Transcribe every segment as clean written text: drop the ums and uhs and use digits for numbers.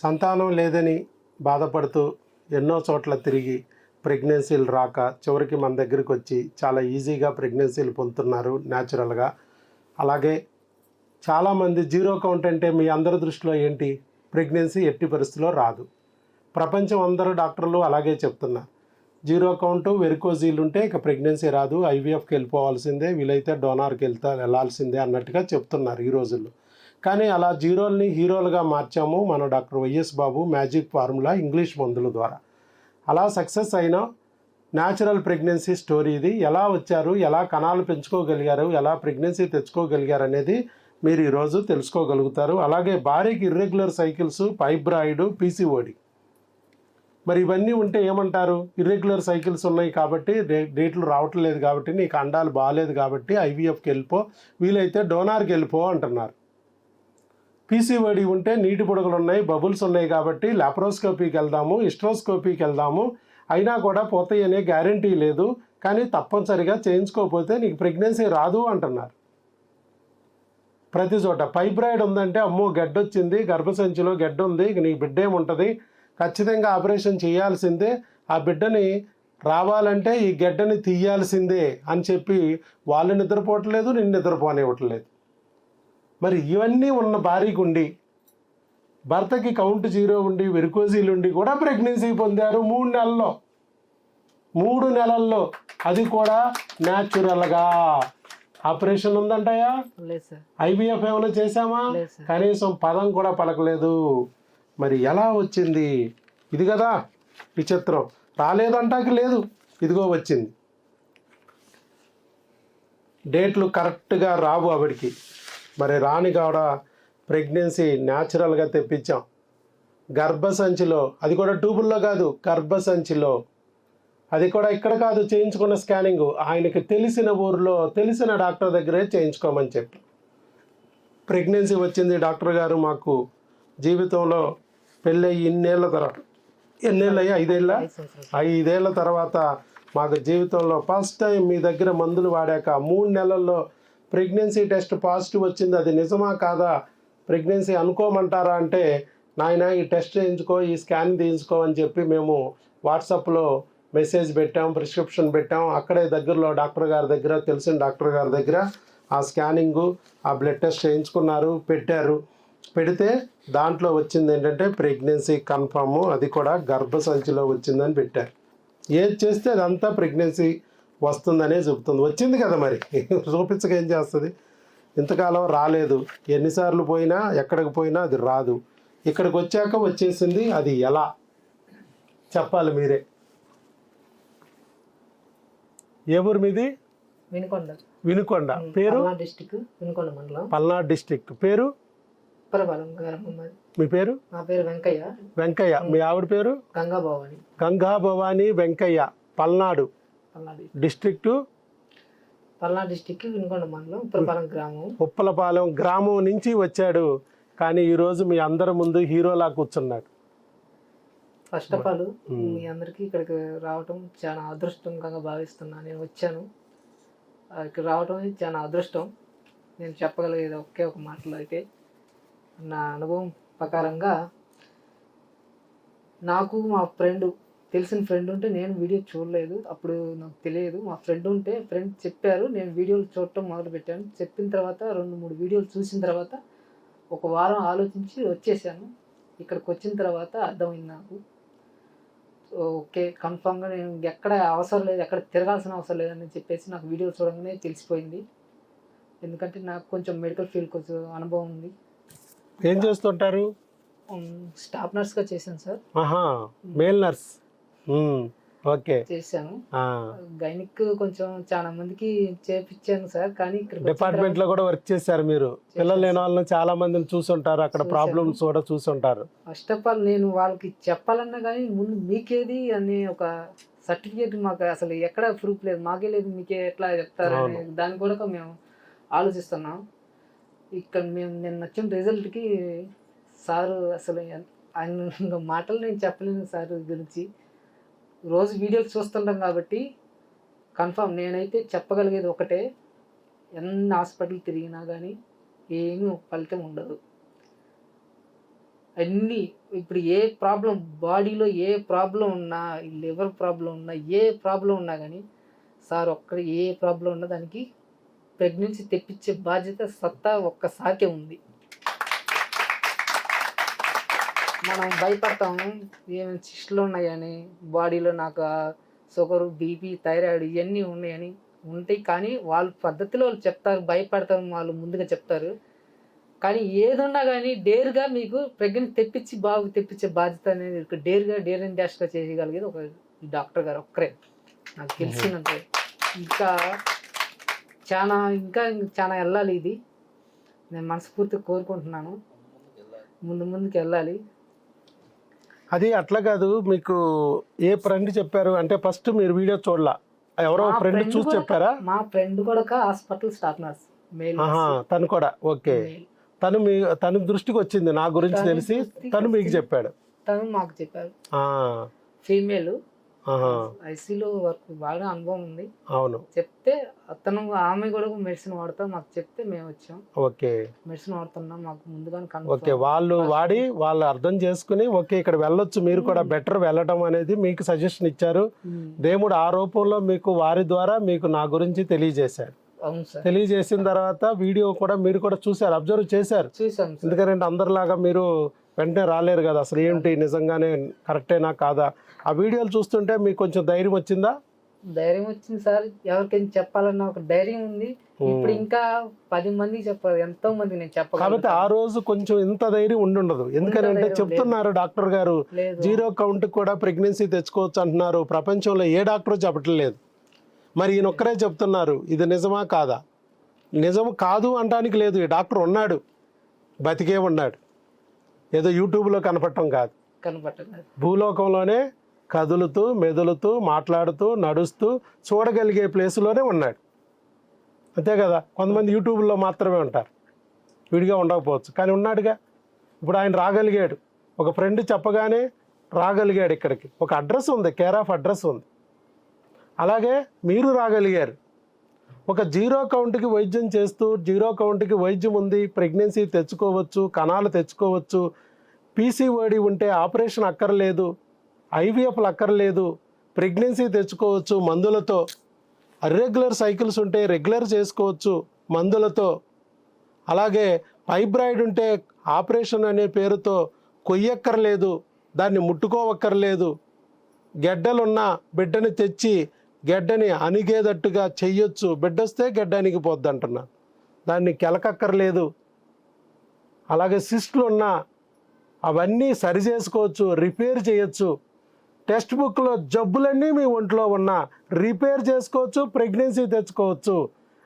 సంతానం లేదని బాధపడుతూ ఎన్నో చోట్ల తిరిగి ప్రెగ్నెన్సీలు రాక చివరికి మన దగ్గరికి వచ్చి చాలా ఈజీగా ప్రెగ్నెన్సీలు పొందుతున్నారు న్యాచురల్గా. అలాగే చాలామంది జీరో కౌంట్ అంటే మీ అందరి దృష్టిలో ఏంటి? ప్రెగ్నెన్సీ ఎట్టి పరిస్థితిలో రాదు. ప్రపంచం అందరూ డాక్టర్లు అలాగే చెప్తున్నారు. జీరో కౌంటు వెరికోజీలు ఉంటే ఇక ప్రెగ్నెన్సీ రాదు, ఐవీఎఫ్కి వెళ్ళిపోవాల్సిందే, వీలైతే డోనార్కి వెళ్ళాల్సిందే అన్నట్టుగా చెప్తున్నారు ఈ రోజుల్లో. కానీ అలా జీరోల్ని హీరోలుగా మార్చాము మన డాక్టర్ వైఎస్ బాబు మ్యాజిక్ ఫార్ములా ఇంగ్లీష్ మందుల ద్వారా. అలా సక్సెస్ అయిన న్యాచురల్ ప్రెగ్నెన్సీ స్టోరీ ఇది. ఎలా వచ్చారు, ఎలా కణాలు పెంచుకోగలిగారు, ఎలా ప్రెగ్నెన్సీ తెచ్చుకోగలిగారు అనేది మీరు ఈరోజు తెలుసుకోగలుగుతారు. అలాగే భార్యకి ఇర్రెగ్యులర్ సైకిల్స్, ఫైబ్రాయిడ్, పీసీఓడి, మరి ఇవన్నీ ఉంటే ఏమంటారు? ఇర్రెగ్యులర్ సైకిల్స్ ఉన్నాయి కాబట్టి, డేట్లు రావట్లేదు కాబట్టి, నీకు అండాలు బాగాలేదు కాబట్టి ఐవీఎఫ్కి వెళ్ళిపో, వీలైతే డోనార్కి వెళ్ళిపో అంటున్నారు. పీసీఓడి ఉంటే నీటి బుడగలు ఉన్నాయి, బబుల్స్ ఉన్నాయి కాబట్టి లాప్రోస్కోపీకి వెళ్దాము, హిస్ట్రోస్కోపీకి వెళ్దాము, అయినా కూడా పోతాయి అనే గ్యారంటీ లేదు, కానీ తప్పనిసరిగా చేయించుకోకపోతే నీకు ప్రెగ్నెన్సీ రాదు అంటున్నారు. ప్రతి చోట ఫైబ్రాయిడ్ ఉందంటే అమ్మో గడ్డొచ్చింది, గర్భసంచిలో గడ్డ ఉంది, నీకు బిడ్డ ఏముంటుంది, ఖచ్చితంగా ఆపరేషన్ చేయాల్సిందే, ఆ బిడ్డని రావాలంటే ఈ గడ్డని తీయాల్సిందే అని చెప్పి వాళ్ళు నిద్రపోవట్లేదు, నిన్ను నిద్రపోనివ్వట్లేదు. మరి ఇవన్నీ ఉన్న భార్యకు ఉండి, భర్తకి కౌంట్ జీరో ఉండి, వెరికోజీలు ఉండి కూడా ప్రెగ్నెన్సీ పొందారు 3 నెలల్లో, అది కూడా న్యాచురల్గా. ఆపరేషన్ ఉందంటాయా? ఐవీఎఫ్ ఏమైనా చేశామా? కనీసం పదం కూడా పలకలేదు. మరి ఎలా వచ్చింది? ఇది కదా విచిత్రం. రాలేదంటాకి లేదు, ఇదిగో వచ్చింది. డేట్లు కరెక్ట్గా రావు ఆవిడికి. మరి రాని కావడ ప్రెగ్నెన్సీ న్యాచురల్గా తెప్పించాం. గర్భసంచిలో, అది కూడా ట్యూబుల్లో కాదు, గర్భసంచిలో, అది కూడా ఇక్కడ కాదు చేయించుకున్న స్కానింగ్, ఆయనకి తెలిసిన ఊరిలో తెలిసిన డాక్టర్ దగ్గరే చేయించుకోమని చెప్పి ప్రెగ్నెన్సీ వచ్చింది. డాక్టర్ గారు మాకు జీవితంలో పెళ్ళయి ఎన్నేళ్ళ తర్వాత, ఎన్నేళ్ళయ్యా? 5 ఏళ్ళ తర్వాత మాకు జీవితంలో ఫస్ట్ టైం మీ దగ్గర మందులు వాడాక 3 నెలల్లో ప్రెగ్నెన్సీ టెస్ట్ పాజిటివ్ వచ్చింది. అది నిజమా కాదా, ప్రెగ్నెన్సీ అనుకోమంటారా అంటే, నాయన ఈ టెస్ట్ చేయించుకో, ఈ స్కాన్ తీయించుకో అని చెప్పి మేము వాట్సాప్లో మెసేజ్ పెట్టాం, ప్రిస్క్రిప్షన్ పెట్టాం. అక్కడే దగ్గరలో డాక్టర్ గారి దగ్గర, తెలిసిన డాక్టర్ గారి దగ్గర ఆ స్కానింగు, ఆ బ్లడ్ టెస్ట్ చేయించుకున్నారు, పెట్టారు. పెడితే దాంట్లో వచ్చింది ఏంటంటే ప్రెగ్నెన్సీ కన్ఫర్మ్, అది కూడా గర్భసంచిలో వచ్చిందని పెట్టారు. ఏది చేస్తే అదంతా ప్రెగ్నెన్సీ వస్తుందనే చెబుతుంది. వచ్చింది కదా, మరి చూపించక ఏం చేస్తుంది? ఇంతకాలం రాలేదు, ఎన్నిసార్లు పోయినా ఎక్కడికి పోయినా అది రాదు. ఇక్కడికి వచ్చాక వచ్చేసింది. అది ఎలా చెప్పాలి మీరే. ఏ ఊరు మీది? వినుకొండ. వినుకొండ. పేరు? వినుకొండ మండలం, పల్నాడు డిస్ట్రిక్ట్. పేరు? మీ పేరు? నా పేరు వెంకయ్య. వెంకయ్య. మీ ఆవిడ పేరు? గంగా భవాని. గంగా భవాని వెంకయ్య. పల్నాడు డిస్ట్రిక్ట్. పల్నాడు డిస్ట్రిక్ట్, వినుకొండ మండలం, ఉప్పలపాలెం గ్రామం. ఉప్పలపాలెం గ్రామం నుంచి వచ్చాడు. కానీ ఈరోజు మీ అందరి ముందు హీరోలా కూర్చున్నాడు. ఫస్ట్ ఆఫ్ ఆల్ మీ అందరికీ ఇక్కడికి రావటం చాలా అదృష్టంగా భావిస్తున్నాను. నేను వచ్చాను, ఇక్కడ రావటం చాలా అదృష్టం. నేను చెప్పగలిగేది ఒకే ఒక మాటలో అయితే, నా అనుభవం ప్రకారంగా నాకు మా తెలిసిన ఫ్రెండ్ ఉంటే, నేను వీడియో చూడలేదు, అప్పుడు నాకు తెలియదు. మా ఫ్రెండ్ చెప్పారు, నేను వీడియోలు చూడటం మొదలుపెట్టాను. చెప్పిన తర్వాత 2-3 వీడియోలు చూసిన తర్వాత ఒక వారం ఆలోచించి వచ్చేసాను. ఇక్కడికి వచ్చిన తర్వాత అర్థమైంది నాకు, ఓకే కన్ఫామ్గా నేను ఎక్కడ అవసరం లేదు, ఎక్కడ తిరగాల్సిన అవసరం లేదని చెప్పేసి నాకు వీడియోలు చూడగానే తెలిసిపోయింది. ఎందుకంటే నాకు కొంచెం మెడికల్ ఫీల్డ్ కొంచెం అనుభవం ఉంది. ఏం చేస్తుంటారు? స్టాఫ్ నర్స్గా చేశాను సార్. Male nurse. ఓకే, చేశాను. గైనిక్ కొంచెం చాలా మందికి చేపించాను సార్, కానీ ఇక్కడ డిపార్ట్మెంట్ లో కూడా వర్క్ చేశారు మీరు. పిల్లలు లేని వాళ్ళని చాలా మందిని చూసుంటారు, అక్కడ ప్రాబ్లమ్స్ కూడా చూసుంటారు. ఫస్ట్ ఆఫ్ ఆల్ నేను వాళ్ళకి చెప్పాలన్నా కానీ ముందు మీకేది అనే ఒక సర్టిఫికేట్ మాకు అసలు ఎక్కడ ప్రూఫ్ లేదు, మాకే లేదు, మీకే ఎట్లా చెప్తారు అనే దాన్ని కూడా మేము ఆలోచిస్తున్నాం. ఇక్కడ మేము నేను నచ్చిన రిజల్ట్కి సారు అసలు ఆయన మాటలు నేను చెప్పలేను సార్ గురించి. రోజు వీడియోలు చూస్తుంటాం కాబట్టి కన్ఫామ్ నేనైతే చెప్పగలిగేది ఒకటే, ఎన్ని హాస్పిటల్ తిరిగినా కానీ ఏమీ ఫలితం ఉండదు. అన్నీ ఇప్పుడు ఏ ప్రాబ్లం బాడీలో ఏ ప్రాబ్లం ఉన్నా, లివర్ ప్రాబ్లం ఉన్నా, ఏ ప్రాబ్లం ఉన్నా కానీ సార్ ఒక్కడ ఏ ప్రాబ్లం ఉన్నా దానికి ప్రెగ్నెన్సీ తెప్పించే బాధ్యత సత్తా ఒక్కసారికే ఉంది. మనం భయపడతాము ఏమైనా సిస్టులు ఉన్నాయని, బాడీలో నాకు షుగరు, బీపీ, థైరాయిడ్ ఇవన్నీ ఉన్నాయని. ఉంటాయి కానీ వాళ్ళ పద్ధతిలో వాళ్ళు చెప్తారు, భయపడతారు, వాళ్ళు ముందుగా చెప్తారు. కానీ ఏదున్నా కానీ డేర్గా మీకు ప్రెగ్నెన్సీ తెప్పించే బాధ్యత అనేది డేర్ అండ్ డాష్గా చేయగలిగేది ఒక డాక్టర్ గారు ఒక్కరే నాకు తెలిసినంత. ఇంకా చాలా వెళ్ళాలి. ఇది నేను మనస్ఫూర్తిగా కోరుకుంటున్నాను, ముందుకు వెళ్ళాలి. అది అట్లా కాదు, మీకు ఏ ఫ్రెండ్ చెప్పారు అంటే ఫస్ట్ మీరు వీడియో చూడలా, ఎవరో ఫ్రెండ్ చూసి చెప్పారా? మా ఫ్రెండ్ కూడా హాస్పిటల్ స్టాఫ్ నర్స్, తను కూడా ఓకే. తన దృష్టికి వచ్చింది నా గురించి తెలిసి తను మీకు చెప్పాడు. తను మాకు చెప్పారు. ఫీమేల్ ఐసీలో వర్క్ బాగా అనుభవం ఉంది. అవును చెప్తే ఆమె కూడా మెడిసిన్ వాడతా మాకు చెప్తే మేము వచ్చాం. ఓకే మెడిసిన్ వాడుతున్నాం, మాకు ముందుగానే ఓకే. వాళ్ళు వాడి వాళ్ళు అర్థం చేసుకుని ఓకే ఇక్కడ వెళ్ళొచ్చు, మీరు కూడా బెటర్ వెళ్ళడం అనేది మీకు సజెషన్ ఇచ్చారు. దేవుడు ఆ రూపంలో మీకు వారి ద్వారా మీకు నా గురించి తెలియజేశారు. తెలియజేసిన తర్వాత వీడియో కూడా మీరు కూడా చూసారు, అబ్జర్వ్ చేశారు. ఎందుకంటే అందరిలాగా మీరు వెంటనే రాలేరు కదా, అసలు ఏంటి నిజంగానే కరెక్టేనా కాదా. ఆ వీడియోలు చూస్తుంటే మీకు కొంచెం ధైర్యం వచ్చిందా? ధైర్యం వచ్చింది సార్, ఎవరికైనా చెప్పాలన్న ఒక ధైర్యం ఉంది. ఇప్పుడు ఇంకా 10 మందికి చెప్పాలి, ఎంతో మంది నేను చెప్పాలి. కాబట్టి ఆ రోజు కొంచెం ఇంత ధైర్యం ఉండదు. ఎందుకంటే చెప్తున్నారు డాక్టర్ గారు 0 కౌంట్ కూడా ప్రెగ్నెన్సీ తెచ్చుకోవచ్చు అంటున్నారు. ప్రపంచంలో ఏ డాక్టర్ చెప్పట్లేదు, మరి ఈయన ఒక్కరే చెప్తున్నారు. ఇది నిజమా కాదా? నిజం కాదు అంటానికి లేదు, ఈ డాక్టర్ ఉన్నాడు, బతికే ఉన్నాడు. ఏదో యూట్యూబ్లో కనపడటం కాదు, భూలోకంలోనే కదులుతూ మెదులుతూ మాట్లాడుతూ నడుస్తూ చూడగలిగే ప్లేసులోనే ఉన్నాడు. అంతే కదా, కొంతమంది యూట్యూబ్లో మాత్రమే ఉంటారు, విడిగా ఉండకపోవచ్చు, కానీ ఉన్నాడుగా. ఇప్పుడు ఆయన రాగలిగాడు, ఒక ఫ్రెండ్ చెప్పగానే రాగలిగాడు. ఇక్కడికి ఒక అడ్రస్ ఉంది, కేర్ ఆఫ్ అడ్రస్ ఉంది. అలాగే మీరు రాగలిగారు. ఒక 0 కౌంట్కి వైద్యం చేస్తూ 0 కౌంట్కి వైద్యం ఉంది, ప్రెగ్నెన్సీ తెచ్చుకోవచ్చు, కణాలు తెచ్చుకోవచ్చు, పీసీఓడి ఉంటే ఆపరేషన్ అక్కర్లేదు, ఐవీఎఫ్లు అక్కర్లేదు, ప్రెగ్నెన్సీ తెచ్చుకోవచ్చు మందులతో, అర్రెగ్యులర్ సైకిల్స్ ఉంటే రెగ్యులర్ చేసుకోవచ్చు మందులతో, అలాగే ఫైబ్రాయిడ్ ఉంటే ఆపరేషన్ అనే పేరుతో కొయ్యక్కర్లేదు, దాన్ని ముట్టుకోవక్కర్లేదు, గెడ్డలున్న బిడ్డని తెచ్చి గెడ్డని అణిగేటట్టుగా చెయ్యొచ్చు, బిడ్డొస్తే గెడ్డ అణిగిపోద్ది అంటున్నా, దాన్ని కెలకక్కర్లేదు. అలాగే సిస్టులు ఉన్నా అవన్నీ సరి చేసుకోవచ్చు, రిపేర్ చేయొచ్చు. టెక్స్ట్ బుక్లో జబ్బులన్నీ మీ ఒంట్లో ఉన్నా రిపేర్ చేసుకోవచ్చు, ప్రెగ్నెన్సీ తెచ్చుకోవచ్చు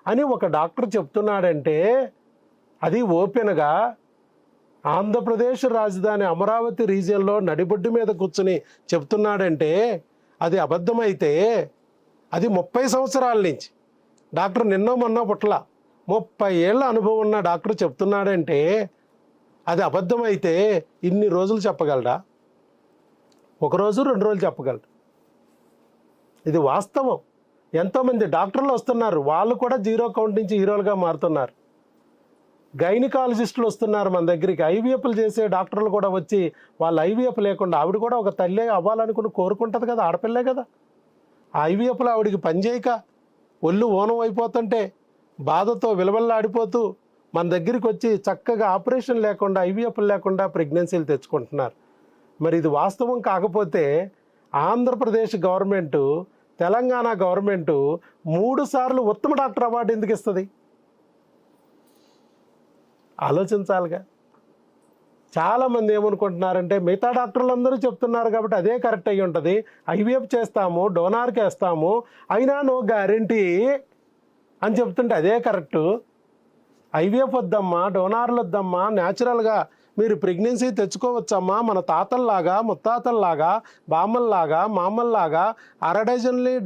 అని ఒక డాక్టర్ చెప్తున్నాడంటే, అది ఓపెన్గా ఆంధ్రప్రదేశ్ రాజధాని అమరావతి రీజియన్లో నడిబొడ్డు మీద కూర్చుని చెప్తున్నాడంటే అది అబద్ధమైతే, అది 30 సంవత్సరాల నుంచి డాక్టర్ నిన్నో మొన్న పుట్ల 30 ఏళ్ళ అనుభవం ఉన్న డాక్టర్ చెప్తున్నాడంటే అది అబద్ధమైతే ఇన్ని రోజులు చెప్పగలడా? 1 రోజు 2 రోజులు చెప్పగలడు. ఇది వాస్తవం. ఎంతోమంది డాక్టర్లు వస్తున్నారు, వాళ్ళు కూడా 0 కౌంట్ నుంచి హీరోలుగా మారుతున్నారు. గైనకాలజిస్టులు వస్తున్నారు మన దగ్గరికి, ఐవీఎఫ్లు చేసే డాక్టర్లు కూడా వచ్చి వాళ్ళు ఐవీఎఫ్ లేకుండా, ఆవిడ కూడా ఒక తల్లి అవ్వాలనుకుని కోరుకుంటుంది కదా, ఆడపిల్లే కదా. ఆ ఐవీఎఫ్లు ఆవిడికి పనిచేయక ఒళ్ళు ఓనం అయిపోతుంటే బాధతో విలవల్లాడిపోతూ మన దగ్గరికి వచ్చి చక్కగా ఆపరేషన్ లేకుండా ఐవీఎఫ్లు లేకుండా ప్రెగ్నెన్సీలు తెచ్చుకుంటున్నారు. మరి ఇది వాస్తవం కాకపోతే ఆంధ్రప్రదేశ్ గవర్నమెంటు, తెలంగాణ గవర్నమెంటు 3 సార్లు ఉత్తమ డాక్టర్ అవార్డు ఎందుకు ఇస్తుంది? ఆలోచించాలిగా. చాలామంది ఏమనుకుంటున్నారంటే మిగతా డాక్టర్లు అందరూ చెప్తున్నారు కాబట్టి అదే కరెక్ట్ అయ్యి ఉంటుంది, ఐవీఎఫ్ చేస్తాము, డోనార్కి వేస్తాము, అయినా నో గ్యారంటీ అని చెప్తుంటే అదే కరెక్టు. ఐవీఎఫ్ వద్దమ్మా, డోనార్లు వద్దమ్మా, న్యాచురల్గా మీరు ప్రెగ్నెన్సీ తెచ్చుకోవచ్చమ్మా, మన తాతల్లాగా ముత్తాతల్లాగా బామ్మల్లాగా మామల్లాగా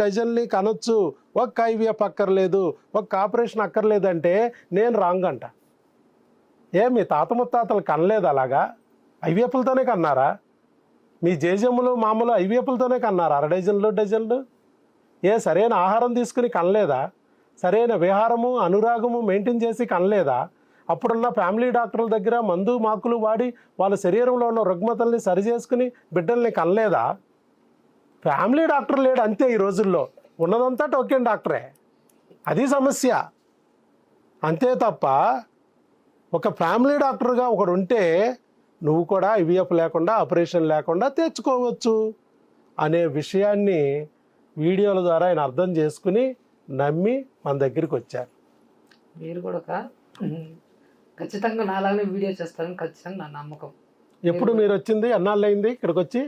డజన్లు కనొచ్చు, ఒక్క ఐవీఎఫ్ అక్కర్లేదు, ఒక్క ఆపరేషన్ అక్కర్లేదంటే నేను రాంగ్ అంట. మీ తాత ముత్తాతలు కనలేదు అలాగా? ఐవీఎఫ్లతోనే కన్నారా? మీ జేజమ్ములు మామూలు ఐవీఎఫ్లతోనే కన్నారా? డజన్లు సరైన ఆహారం తీసుకుని కనలేదా? సరైన విహారము అనురాగము మెయింటైన్ చేసి కనలేదా? అప్పుడున్న ఫ్యామిలీ డాక్టర్ల దగ్గర మందు మాకులు వాడి వాళ్ళ శరీరంలో ఉన్న రుగ్మతల్ని సరిచేసుకుని బిడ్డల్ని కనలేదా? ఫ్యామిలీ డాక్టర్ లేడు అంతే. ఈ రోజుల్లో ఉన్నదంతా టోకెన్ డాక్టరే. అది సమస్య. అంతే తప్ప ఒక ఫ్యామిలీ డాక్టర్గా ఒకడు ఉంటే నువ్వు కూడా ఐవీఎఫ్ లేకుండా ఆపరేషన్ లేకుండా తెచ్చుకోవచ్చు అనే విషయాన్ని వీడియోల ద్వారా ఆయన అర్థం చేసుకుని నమ్మి మన దగ్గరికి వచ్చారు. మీరు కూడా ఖచ్చితంగా నాలాగానే వీడియో చేస్తారని ఖచ్చితంగా నా నమ్మకం. ఎప్పుడు మీరు వచ్చింది? ఎన్నాళ్ళు అయింది ఇక్కడికి వచ్చి?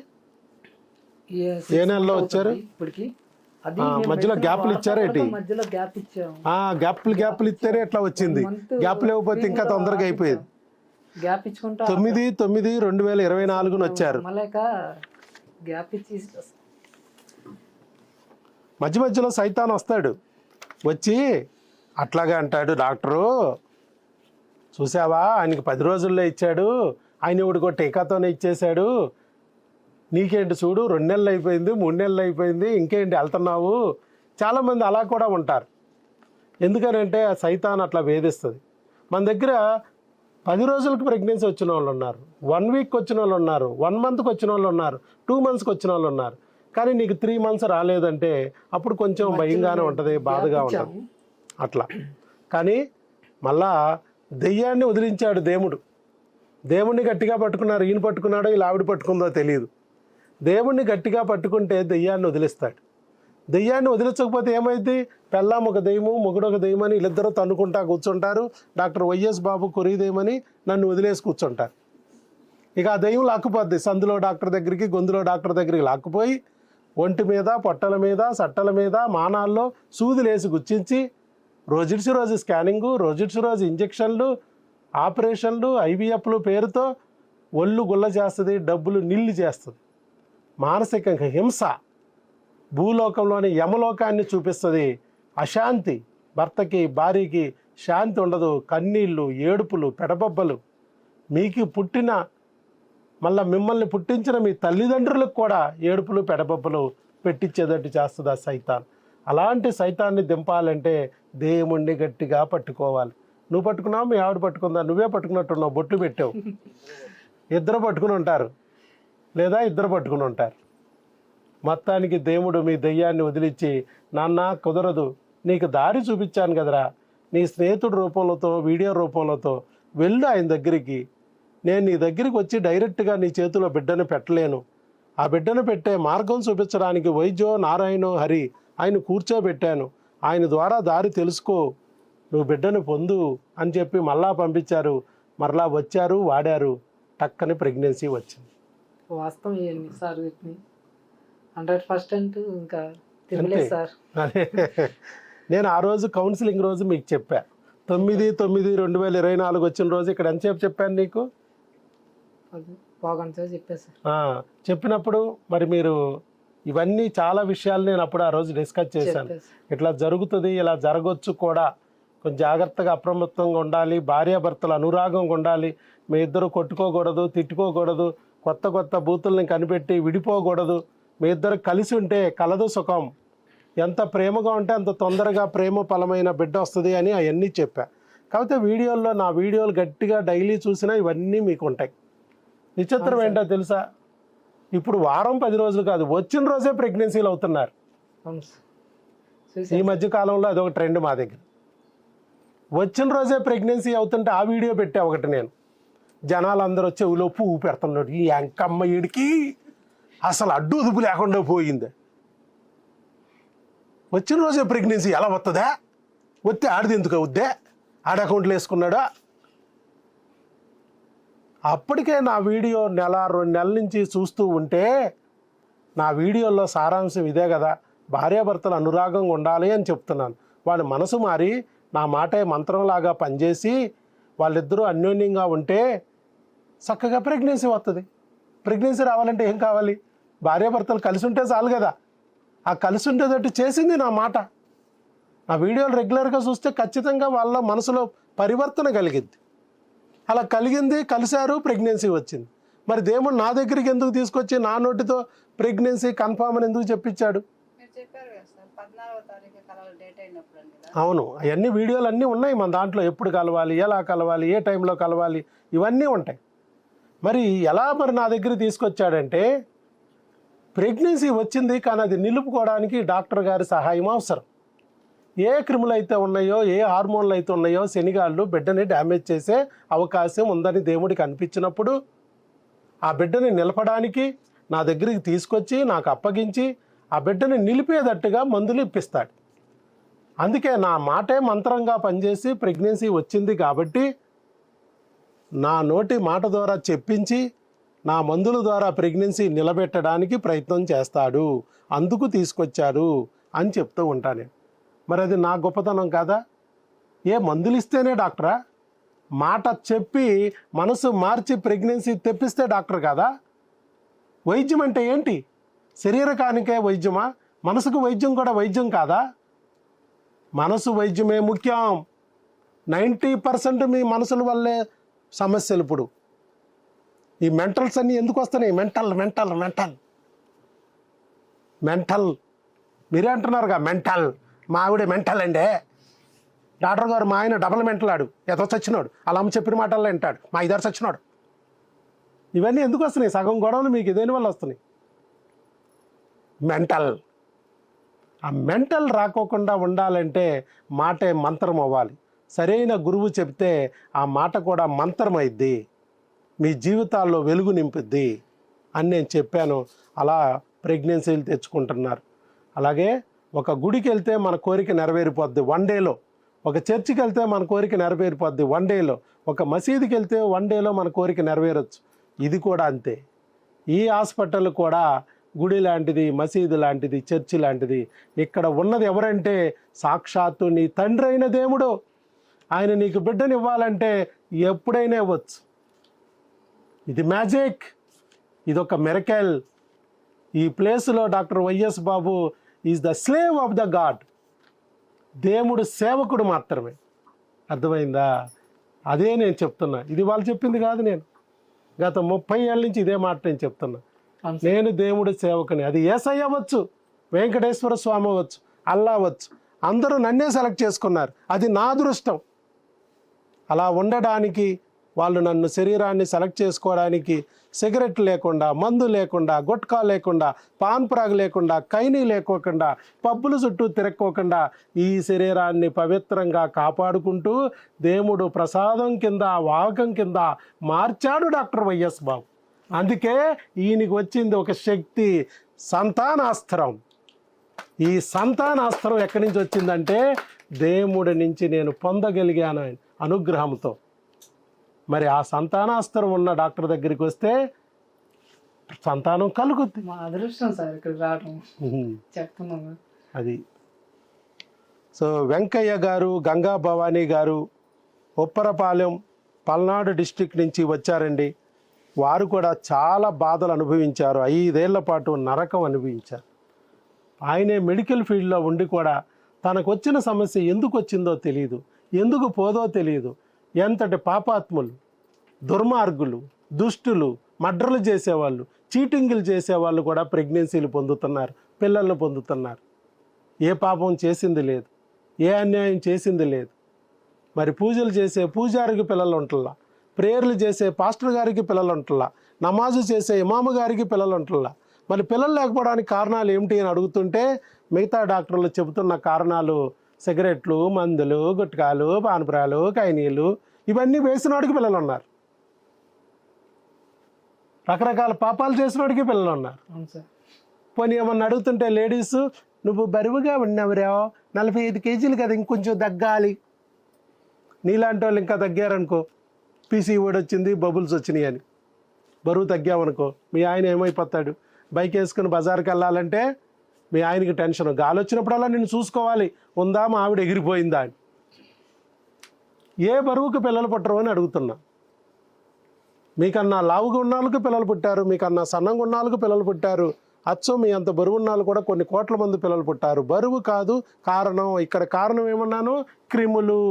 ఏ నెలలో వచ్చారు? ఇప్పటికి అది మధ్యలో గ్యాప్లు ఇచ్చారా ఏంటి? మధ్యలో గ్యాప్ ఇచ్చాము. గ్యాప్లు ఇస్తేనే ఎట్లా వచ్చింది. గ్యాప్లు ఇవ్వకపోతే ఇంకా తొందరగా అయిపోయేది. గ్యాప్ ఇచ్చుకుంటా 9/9/2024 వచ్చారు. మళ్ళీ గ్యాప్ ఇచ్చి మధ్యలో సైతాన్ వస్తాడు. వచ్చి అట్లాగే అంటాడు, డాక్టరు చూసావా ఆయనకి 10 రోజుల్లో ఇచ్చాడు, ఆయన ఇవిడికో టీకాతోనే ఇచ్చేశాడు, నీకేంటి చూడు 2 నెలలు అయిపోయింది, 3 నెలలు అయిపోయింది, ఇంకేంటి వెళ్తున్నావు. చాలామంది అలా కూడా ఉంటారు. ఎందుకనంటే ఆ సైతాన్ అట్లా వేధిస్తుంది. మన దగ్గర 10 రోజులకు ప్రెగ్నెన్సీ వచ్చిన వాళ్ళు ఉన్నారు, 1 వీక్ వచ్చిన వాళ్ళు ఉన్నారు, 1 మంత్కి వచ్చిన వాళ్ళు ఉన్నారు, 2 మంత్స్కి వచ్చిన వాళ్ళు ఉన్నారు. కానీ నీకు 3 మంత్స్ రాలేదంటే అప్పుడు కొంచెం భయంగానే ఉంటుంది, బాధగా ఉంటుంది అట్లా. కానీ మళ్ళా దెయ్యాన్ని వదిలించాడు దేవుడు. దేవుణ్ణి గట్టిగా పట్టుకున్నారు. ఈయన పట్టుకున్నాడో ఇలా ఆవిడ పట్టుకుందో తెలియదు. దేవుణ్ణి గట్టిగా పట్టుకుంటే దెయ్యాన్ని వదిలిస్తాడు. దెయ్యాన్ని వదిలించకపోతే ఏమైంది? పెళ్ళాం ఒక దెయ్యము, మొగుడు ఒక దెయ్యమని వీళ్ళిద్దరూ తన్నుకుంటా కూర్చుంటారు. డాక్టర్ వైఎస్ బాబు కొరిదెయ్యమని నన్ను వదిలేసి కూర్చుంటారు. ఇక ఆ దెయ్యం లాక్కుపోద్ది. సందులో డాక్టర్ దగ్గరికి, గొంతులో డాక్టర్ దగ్గరికి లాక్కుపోయి ఒంటి మీద, పొట్టల మీద, సట్టల మీద, మానాల్లో సూదులేసి గుచ్చించి రోజుడిసి రోజు స్కానింగు, రోజుడిసి రోజు ఇంజక్షన్లు, ఆపరేషన్లు, ఐవీఎఫ్లు పేరుతో ఒళ్ళు గుల్ల చేస్తుంది, డబ్బులు నిల్లు చేస్తుంది. మానసికంగా హింస, భూలోకంలోని యమలోకాన్ని చూపిస్తుంది. అశాంతి, భర్తకి భార్యకి శాంతి ఉండదు. కన్నీళ్ళు, ఏడుపులు, పెడబొబ్బలు. మీకు పుట్టిన మళ్ళీ మిమ్మల్ని పుట్టించిన మీ తల్లిదండ్రులకు కూడా ఏడుపులు, పెడబొబ్బలు పెట్టించేటట్టు చేస్తుంది ఆ సైతాన్. అలాంటి సైతాన్ని దింపాలంటే దేవుణ్ణి గట్టిగా పట్టుకోవాలి. నువ్వు పట్టుకున్నావు, మీ ఆవిడ పట్టుకుందా, నువ్వే పట్టుకున్నట్టున్నావు, బొట్లు పెట్టావు. ఇద్దరు పట్టుకుని ఉంటారు, లేదా ఇద్దరు పట్టుకుని ఉంటారు. మొత్తానికి దేవుడు మీ దెయ్యాన్ని వదిలించి, నాన్న కుదరదు, నీకు దారి చూపించాను కదరా, నీ స్నేహితుడి రూపంలోతో, వీడియో రూపంలోతో వెళ్ళు ఆయన దగ్గరికి. నేను నీ దగ్గరికి వచ్చి డైరెక్ట్గా నీ చేతిలో బిడ్డను పెట్టలేను. ఆ బిడ్డను పెట్టే మార్గం చూపించడానికి వైద్యో నారాయణో హరి ఆయన కూర్చోబెట్టాను. ఆయన ద్వారా దారి తెలుసుకో, నువ్వు బిడ్డను పొందు అని చెప్పి మళ్ళా పంపించారు. మరలా వచ్చారు, వాడారు, టక్కని ప్రెగ్నెన్సీ వచ్చింది. వాస్తవం ఇవన్నీ సార్ 100% ఇంకా తెలియలేదు సార్. నేను ఆ రోజు కౌన్సిలింగ్ రోజు మీకు చెప్పా, 9/9/2024 వచ్చిన రోజు ఇక్కడ ఎంతసేపు చెప్పాను నీకు? చెప్పినప్పుడు మరి మీరు ఇవన్నీ చాలా విషయాలు నేను అప్పుడు ఆ రోజు డిస్కస్ చేశాను. ఇట్లా జరుగుతుంది, ఇలా జరగవచ్చు కూడా, కొంచెం జాగ్రత్తగా అప్రమత్తంగా ఉండాలి, భార్యాభర్తలు అనురాగంగా ఉండాలి, మీ ఇద్దరు కొట్టుకోకూడదు, తిట్టుకోకూడదు, కొత్త బూతుల్ని కనిపెట్టి విడిపోకూడదు, మీ ఇద్దరు కలిసి ఉంటే కలదు సుఖం, ఎంత ప్రేమగా ఉంటే అంత తొందరగా ప్రేమ ఫలమైన బిడ్డ వస్తుంది అని అవన్నీ చెప్పా. కాకపోతే వీడియోల్లో నా వీడియోలు గట్టిగా డైలీ చూసినా ఇవన్నీ మీకు ఉంటాయి. విచిత్రం ఏంటో తెలుసా, ఇప్పుడు వారం 10 రోజులు కాదు, వచ్చిన రోజే ప్రెగ్నెన్సీలు అవుతున్నారు. ఈ మధ్య కాలంలో అదొక ట్రెండ్ మా దగ్గర. వచ్చిన రోజే ప్రెగ్నెన్సీ అవుతుంటే ఆ వీడియో పెట్టా ఒకటి నేను. జనాలు అందరూ వచ్చి ఉలోపు పెడుతున్నాడు, ఈ అంకమ్మ ఈడికి అసలు అడ్డు ఉదుపు లేకుండా పోయింది. వచ్చిన రోజే ప్రెగ్నెన్సీ ఎలా వస్తుందా? వస్తే ఆడిది ఎందుకు అవుద్దే? ఆడ అకౌంట్లు వేసుకున్నాడా? అప్పటికే నా వీడియో 1-2 నెలల నుంచి చూస్తూ ఉంటే నా వీడియోలో సారాంశం ఇదే కదా, భార్యాభర్తలు అనురాగంగా ఉండాలి అని చెప్తున్నాను. వాళ్ళ మనసు మారి నా మాటే మంత్రంలాగా పనిచేసి వాళ్ళిద్దరూ అన్యోన్యంగా ఉంటే చక్కగా ప్రెగ్నెన్సీ వస్తుంది. ప్రెగ్నెన్సీ రావాలంటే ఏం కావాలి? భార్యాభర్తలు కలిసి ఉంటే చాలు కదా. ఆ కలిసి ఉండేటట్టు చేసింది నా మాట. నా వీడియోలు రెగ్యులర్గా చూస్తే ఖచ్చితంగా వాళ్ళ మనసులో పరివర్తన కలిగింది. అలా కలిగింది, కలిశారు, ప్రెగ్నెన్సీ వచ్చింది. మరి దేవుడు నా దగ్గరికి ఎందుకు తీసుకొచ్చి నా నోటితో ప్రెగ్నెన్సీ కన్ఫామ్ అని ఎందుకు చెప్పించాడు? 14వ తారీఖు కలవాలి డేట్ అయినప్పుడు అండి కదా. అవును, అవన్నీ వీడియోలు అన్నీ ఉన్నాయి మన దాంట్లో. ఎప్పుడు కలవాలి, ఎలా కలవాలి, ఏ టైంలో కలవాలి, ఇవన్నీ ఉంటాయి. మరి ఎలా మరి నా దగ్గర తీసుకొచ్చాడంటే, ప్రెగ్నెన్సీ వచ్చింది కానీ అది నిలుపుకోవడానికి డాక్టర్ గారి సహాయం అవసరం. ఏ క్రిములు అయితే ఉన్నాయో, ఏ హార్మోన్లు అయితే ఉన్నాయో, శనిగాళ్ళు బిడ్డని డ్యామేజ్ చేసే అవకాశం ఉందని దేవుడికి అనిపించినప్పుడు ఆ బిడ్డని నిలపడానికి నా దగ్గరికి తీసుకొచ్చి నాకు అప్పగించి ఆ బిడ్డని నిలిపేటట్టుగా మందులు ఇప్పిస్తాడు. అందుకే నా మాటే మంత్రంగా పనిచేసి ప్రెగ్నెన్సీ వచ్చింది కాబట్టి నా నోటి మాట ద్వారా చెప్పించి నా మందుల ద్వారా ప్రెగ్నెన్సీ నిలబెట్టడానికి ప్రయత్నం చేస్తాడు, అందుకు తీసుకొచ్చారు అని చెప్తూ ఉంటాను. మరి అది నా గొప్పతనం కాదా? ఏ మందులు ఇస్తేనే డాక్టరా? మాట చెప్పి మనసు మార్చి ప్రెగ్నెన్సీ తెప్పిస్తే డాక్టర్ కాదా? వైద్యం అంటే ఏంటి? శరీరకానికే వైద్యమా? మనసుకు వైద్యం కూడా వైద్యం కాదా? మనసు వైద్యమే ముఖ్యం. 90% మీ మనసుల వల్లే సమస్యలు. ఇప్పుడు ఈ మెంటల్స్ అన్నీ ఎందుకు వస్తున్నాయి? మెంటల్ మెంటల్ మెంటల్ మెంటల్ మీరే అంటున్నారుగా మెంటల్. మా ఆవిడే మెంటల్ అండి. డాక్టర్ గారు మా ఆయన డబల్ మెంటల్ ఆడు, ఎదో చచ్చినాడు, అలా అమ్మ చెప్పిన మాటల్లో వింటాడు, మా ఇద్దరు చచ్చినాడు. ఇవన్నీ ఎందుకు వస్తున్నాయి? సగం గొడవలు మీకు దేని వల్ల వస్తున్నాయి? మెంటల్. ఆ మెంటల్ రాకోకుండా ఉండాలంటే మాటే మంత్రం అవ్వాలి. సరైన గురువు చెప్తే ఆ మాట కూడా మంత్రం అయిద్ది, మీ జీవితాల్లో వెలుగు నింపుద్ది అని నేను చెప్పాను. అలా ప్రెగ్నెన్సీలు తెచ్చుకుంటున్నారు. అలాగే ఒక గుడికి వెళ్తే మన కోరిక నెరవేరిపోద్ది 1 డేలో. ఒక చర్చికి వెళ్తే మన కోరిక నెరవేరిపోద్ది 1 డేలో. ఒక మసీదుకి వెళ్తే 1 డేలో మన కోరిక నెరవేరొచ్చు. ఇది కూడా అంతే. ఈ హాస్పిటల్ కూడా గుడి లాంటిది, మసీదు లాంటిది, చర్చి లాంటిది. ఇక్కడ ఉన్నది ఎవరంటే సాక్షాత్తు నీ తండ్రి అయిన దేవుడు. ఆయన నీకు బిడ్డని ఇవ్వాలంటే ఎప్పుడైనా ఇవ్వచ్చు. ఇది మ్యాజిక్, ఇదొక మిరకల్. ఈ ప్లేస్లో doctor YS Babu is the slave of the God. దేవుడు సేవకుడు మాత్రమే. అర్థమైందా? అదే నేను చెప్తున్నా. ఇది వాళ్ళు చెప్పింది కాదు. నేను గత 30 ఏళ్ళ నుంచి ఇదే మాట నేను చెప్తున్నా. నేను దేవుడి సేవకుని. అది యేసయ్య అవ్వచ్చు, వెంకటేశ్వర స్వామి అవ్వచ్చు, అల్లా అవ్వచ్చు. అందరూ నన్నే సెలెక్ట్ చేసుకున్నారు. అది నా అదృష్టం. అలా ఉండడానికి వాళ్ళు నన్ను శరీరాన్ని సెలెక్ట్ చేసుకోవడానికి సిగరెట్ లేకుండా, మందు లేకుండా, గుట్కా లేకుండా, పాన్ ప్రాగ్ లేకుండా, కైనీ లేకోకుండా, పబ్బుల చుట్టూ తిరక్కోకుండా ఈ శరీరాన్ని పవిత్రంగా కాపాడుకుంటూ దేవుడు ప్రసాదం కింద, వాహకం కింద మార్చాడు డాక్టర్ వైఎస్ బాబు. అందుకే ఈయనకి వచ్చింది ఒక శక్తి, సంతానాస్త్రం. ఈ సంతానాస్త్రం ఎక్కడి నుంచి వచ్చిందంటే దేవుడి నుంచి నేను పొందగలిగాను అనుగ్రహంతో. మరి ఆ సంతానాస్త్రం ఉన్న డాక్టర్ దగ్గరికి వస్తే సంతానం కలుగుద్ది. మా అదృష్టం సార్ ఇక్కడికి రావడం. చెప్తున్నాను అది. సో వెంకయ్య గారు, గంగా భవానీ గారు ఉప్పరపాలెం, పల్నాడు డిస్ట్రిక్ట్ నుంచి వచ్చారండి. వారు కూడా చాలా బాధలు అనుభవించారు. 5 ఏళ్ల పాటు నరకం అనుభవించారు. ఆయనే మెడికల్ ఫీల్డ్లో ఉండి కూడా తనకు వచ్చిన సమస్య ఎందుకు వచ్చిందో తెలియదు, ఎందుకు పోదో తెలియదు. ఎంతటి పాపాత్ములు, దుర్మార్గులు, దుష్టులు, మర్డర్లు చేసేవాళ్ళు, చీటింగులు చేసేవాళ్ళు కూడా ప్రెగ్నెన్సీలు పొందుతున్నారు, పిల్లలను పొందుతున్నారు. ఏ పాపం చేసింది లేదు, ఏ అన్యాయం చేసింది లేదు. మరి పూజలు చేసే పూజారికి పిల్లలు ఉంటుల్లా, ప్రేయర్లు చేసే పాస్టర్ గారికి పిల్లలు ఉంటుల్లా, నమాజు చేసే ఇమాము గారికి పిల్లలు ఉంటుల్లా. మరి పిల్లలు లేకపోవడానికి కారణాలు ఏమిటి అని అడుగుతుంటే మిగతా డాక్టర్లు చెబుతున్న కారణాలు సిగరెట్లు, మందులు, గుట్కాలు, పానపురాలు, కైనీలు ఇవన్నీ వేసినోడికి పిల్లలు ఉన్నారు. రకరకాల పాపాలు చేసినోడికి పిల్లలు ఉన్నారు. అవును సార్. పోనీ ఏమన్నా అడుగుతుంటే లేడీస్, నువ్వు బరువుగా ఉన్నావురా, 45 కేజీలు కదా, ఇంకొంచెం తగ్గాలి. నీలాంటి వాళ్ళు ఇంకా తగ్గారనుకో, పీసీఓడి వచ్చింది, బబుల్స్ వచ్చినాయి అని బరువు తగ్గామనుకో, మీ ఆయన ఏమైపోతాడు? బైక్ వేసుకుని బజార్కి వెళ్ళాలంటే మీ ఆయనకి టెన్షన్. గాలి వచ్చినప్పుడల్లా నిన్ను చూసుకోవాలి, ఉందా మా ఆవిడ ఎగిరిపోయిందా అని. ఏ బరువుకు పిల్లలు పుట్టరు అని అడుగుతున్నా. మీకన్నా లావుగా ఉన్న వాళ్ళకి పిల్లలు పుట్టారు, మీకన్నా సన్నంగా ఉన్న వాళ్ళకి పిల్లలు పుట్టారు, అచ్చం మీ అంత బరువు ఉన్న వాళ్ళు కూడా కొన్ని కోట్ల మంది పిల్లలు పుట్టారు. బరువు కాదు కారణం. ఇక్కడ కారణం ఏమన్నాను? క్రిములు,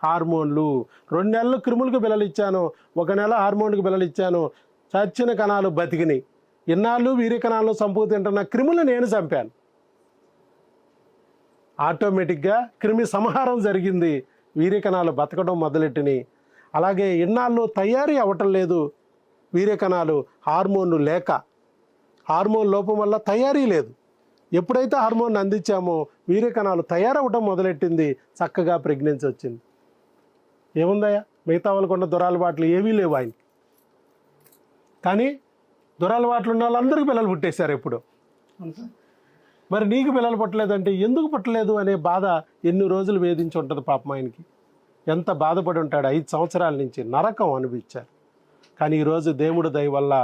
హార్మోన్లు. 2 నెలలు క్రిములకు పిల్లలు ఇచ్చాను, 1 నెల హార్మోన్కి పిల్లలు ఇచ్చాను. చచ్చిన కణాలు బతికినాయి. ఇన్నాళ్ళు వీర్య కణాలను చంపుకు తింటున్న క్రిములు నేను చంపాను. ఆటోమేటిక్గా క్రిమి సంహారం జరిగింది, వీర్యకణాలు బతకడం మొదలెట్టినాయి. అలాగే ఇన్నాళ్ళు తయారీ అవ్వటం లేదు వీర్యకణాలు, హార్మోన్లు లేక, హార్మోన్ లోపం వల్ల తయారీ లేదు. ఎప్పుడైతే హార్మోన్ అందించామో వీర్యకణాలు తయారవ్వడం మొదలెట్టింది, చక్కగా ప్రెగ్నెన్సీ వచ్చింది. ఏముందయ్యా, మిగతా వాళ్ళకున్న దురలవాట్లు ఏమీ లేవు ఆయనకి. కానీ దురలవాట్లు ఉన్న వాళ్ళందరికీ పిల్లలు పుట్టేశారు ఎప్పుడు. మరి నీకు పిల్లలు పుట్టలేదంటే ఎందుకు పుట్టలేదు అనే బాధ ఎన్ని రోజులు వేధించి ఉంటుంది పాపం ఆయనకి. ఎంత బాధపడి ఉంటాడు. 5 సంవత్సరాల నుంచి నరకం అనిపించారు. కానీ ఈరోజు దేవుడి దయ వల్ల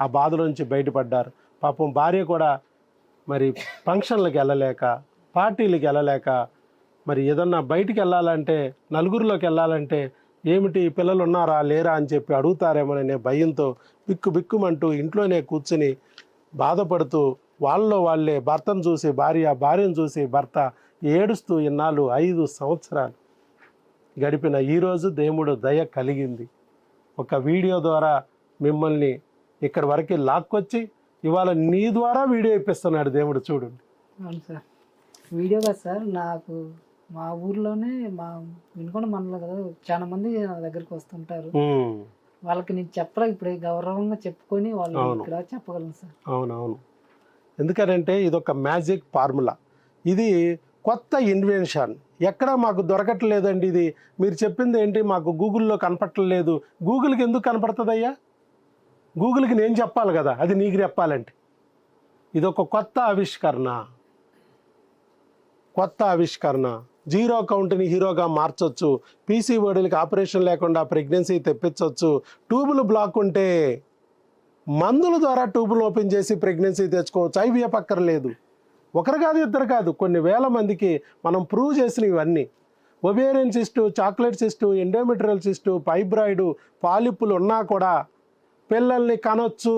ఆ బాధల నుంచి బయటపడ్డారు. పాపం భార్య కూడా మరి ఫంక్షన్లకు వెళ్ళలేక, పార్టీలకు వెళ్ళలేక, మరి ఏదన్నా బయటికి వెళ్ళాలంటే, నలుగురిలోకి వెళ్ళాలంటే ఏమిటి పిల్లలు ఉన్నారా లేరా అని చెప్పి అడుగుతారేమోననే భయంతో బిక్కుమంటూ ఇంట్లోనే కూర్చుని బాధపడుతూ, వాళ్ళలో వాళ్ళే భర్తను చూసి భార్య, భార్యను చూసి భర్త ఏడుస్తూ ఇన్నాళ్ళు 5 సంవత్సరాలు గడిపిన ఈరోజు దేవుడు దయ కలిగింది. ఒక వీడియో ద్వారా మిమ్మల్ని ఇక్కడి వరకు లాక్కొచ్చి ఇవాళ నీ ద్వారా వీడియో ఇప్పిస్తున్నాడు దేవుడు. చూడండి. అవును సార్, వీడియో కదా సార్. నాకు మా ఊర్లోనే మా వినుకొండ మండలం కదా, చాలా మంది నా దగ్గరికి వస్తుంటారు. వాళ్ళకి నేను చెప్పరా, ఇప్పుడు గౌరవంగా చెప్పుకొని వాళ్ళు ఇక్కడ చెప్పగలను సార్. అవునవును. ఎందుకంటే ఇదొక మ్యాజిక్ ఫార్ములా. ఇది కొత్త ఇన్వెన్షన్, ఎక్కడా మాకు దొరకట్లేదండి. ఇది మీరు చెప్పింది ఏంటి, మాకు గూగుల్లో కనపట్టలేదు. గూగుల్కి ఎందుకు కనపడుతుందయ్యా? గూగుల్కి నేను చెప్పాలి కదా, అది నీకు చెప్పాలంటే. ఇదొక కొత్త ఆవిష్కరణ. జీరో కౌంట్ని హీరోగా మార్చొచ్చు. పీసీఓడీలకి ఆపరేషన్ లేకుండా ప్రెగ్నెన్సీ తెప్పించవచ్చు. ట్యూబులు బ్లాక్ ఉంటే మందుల ద్వారా ట్యూబులు ఓపెన్ చేసి ప్రెగ్నెన్సీ తెచ్చుకోవచ్చు. ఐవీఎఫ్ అక్కర్లేదు. ఒకరు కాదు, ఇద్దరు కాదు, కొన్ని వేల మందికి మనం ప్రూవ్ చేసిన ఇవన్నీ. Ovarian cyst, chocolate cyst, endometrial cyst, fibroid, పాలిప్పులు ఉన్నా కూడా పిల్లల్ని కనొచ్చు.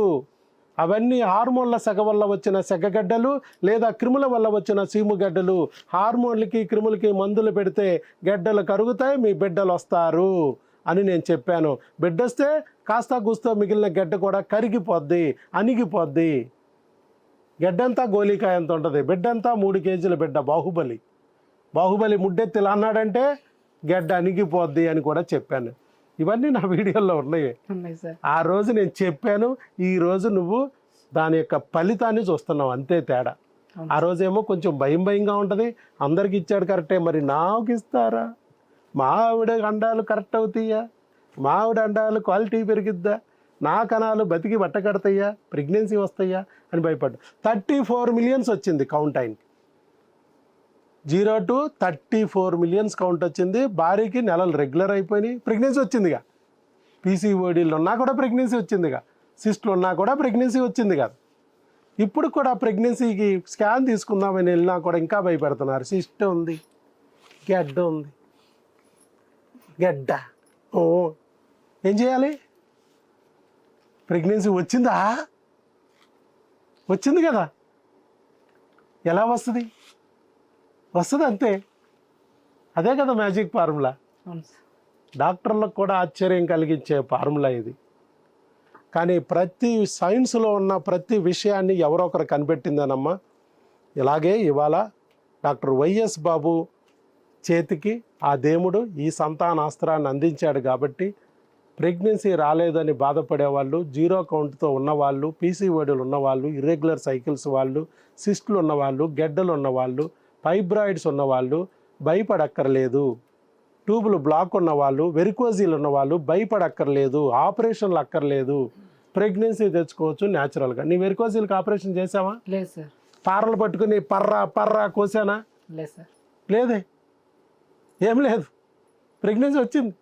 అవన్నీ హార్మోన్ల సెగ వల్ల వచ్చిన సెగగడ్డలు లేదా క్రిముల వల్ల వచ్చిన సీముగడ్డలు. హార్మోన్లకి క్రిములకి మందులు పెడితే గడ్డలు కరుగుతాయి, మీ బిడ్డలు వస్తారు అని నేను చెప్పాను. బిడ్డ వస్తే కాస్త గుస్తో మిగిలిన గడ్డ కూడా కరిగిపోద్ది, అణిగిపోద్ది. గడ్డంతా గోలికాయ ఎంత ఉంటుంది, బిడ్డంతా 3 కేజీల బిడ్డ. బాహుబలి ముడ్డెత్తిలా అన్నాడంటే గడ్డ అణిగిపోద్ది అని కూడా చెప్పాను. ఇవన్నీ నా వీడియోలో ఉన్నాయి. ఆ రోజు నేను చెప్పాను, ఈ రోజు నువ్వు దాని యొక్క ఫలితాన్ని చూస్తున్నావు, అంతే తేడా. ఆ రోజేమో కొంచెం భయంగా ఉంటుంది. అందరికి ఇచ్చాడు కరెక్టే, మరి నాకు ఇస్తారా? మా ఆవిడ అండాలు కరెక్ట్ అవుతాయా? మా ఆవిడ అండాలు క్వాలిటీ పెరిగిద్దా? నా కణాలు బతికి బట్టకడతాయా? ప్రెగ్నెన్సీ వస్తాయా అని భయపడ్డా. 34 మిలియన్స్ వచ్చింది కౌంట్ ఆయనకి. 0 to 34 మిలియన్స్ కౌంట్ వచ్చింది. భార్యకి నెలలు రెగ్యులర్ అయిపోయినాయి, ప్రెగ్నెన్సీ వచ్చిందిగా. పీసీఓడీలు ఉన్నా కూడా ప్రెగ్నెన్సీ వచ్చిందిగా, సిస్టులు ఉన్నా కూడా ప్రెగ్నెన్సీ వచ్చింది కదా. ఇప్పుడు కూడా ప్రెగ్నెన్సీకి స్కాన్ తీసుకుందామని వెళ్ళినా కూడా ఇంకా భయపెడుతున్నారు. సిస్ట్ ఉంది, గడ్డ. ఏం చేయాలి? ప్రెగ్నెన్సీ వచ్చింది కదా, ఎలా వస్తుంది అంతే. అదే కదా మ్యాజిక్ ఫార్ములా. డాక్టర్లకు కూడా ఆశ్చర్యం కలిగించే ఫార్ములా ఇది. కానీ ప్రతి సైన్స్లో ఉన్న ప్రతి విషయాన్ని ఎవరో ఒకరు కనిపెట్టిందనమ్మా. ఇలాగే ఇవాళ డాక్టర్ వైఎస్ బాబు చేతికి ఆ దేవుడు ఈ సంతానాస్త్రాన్ని అందించాడు కాబట్టి ప్రెగ్నెన్సీ రాలేదని బాధపడేవాళ్ళు, 0 కౌంట్తో ఉన్నవాళ్ళు, పీసీఓడీలు ఉన్నవాళ్ళు, ఇర్రెగ్యులర్ సైకిల్స్ వాళ్ళు, సిస్టులు ఉన్నవాళ్ళు, గెడ్డలు ఉన్నవాళ్ళు, ఫైబ్రాయిడ్స్ ఉన్నవాళ్ళు భయపడక్కర్లేదు. ట్యూబులు బ్లాక్ ఉన్నవాళ్ళు, వెరికోజీలు ఉన్నవాళ్ళు భయపడక్కర్లేదు. ఆపరేషన్లు అక్కర్లేదు, ప్రెగ్నెన్సీ తెచ్చుకోవచ్చు న్యాచురల్గా. నీ వెరికోజీలకు ఆపరేషన్ చేసావా? లేదు సార్. పారలు పట్టుకుని పర్రా కోసానా? లేదు సార్. లేదే, ఏం లేదు. ప్రెగ్నెన్సీ వచ్చింది,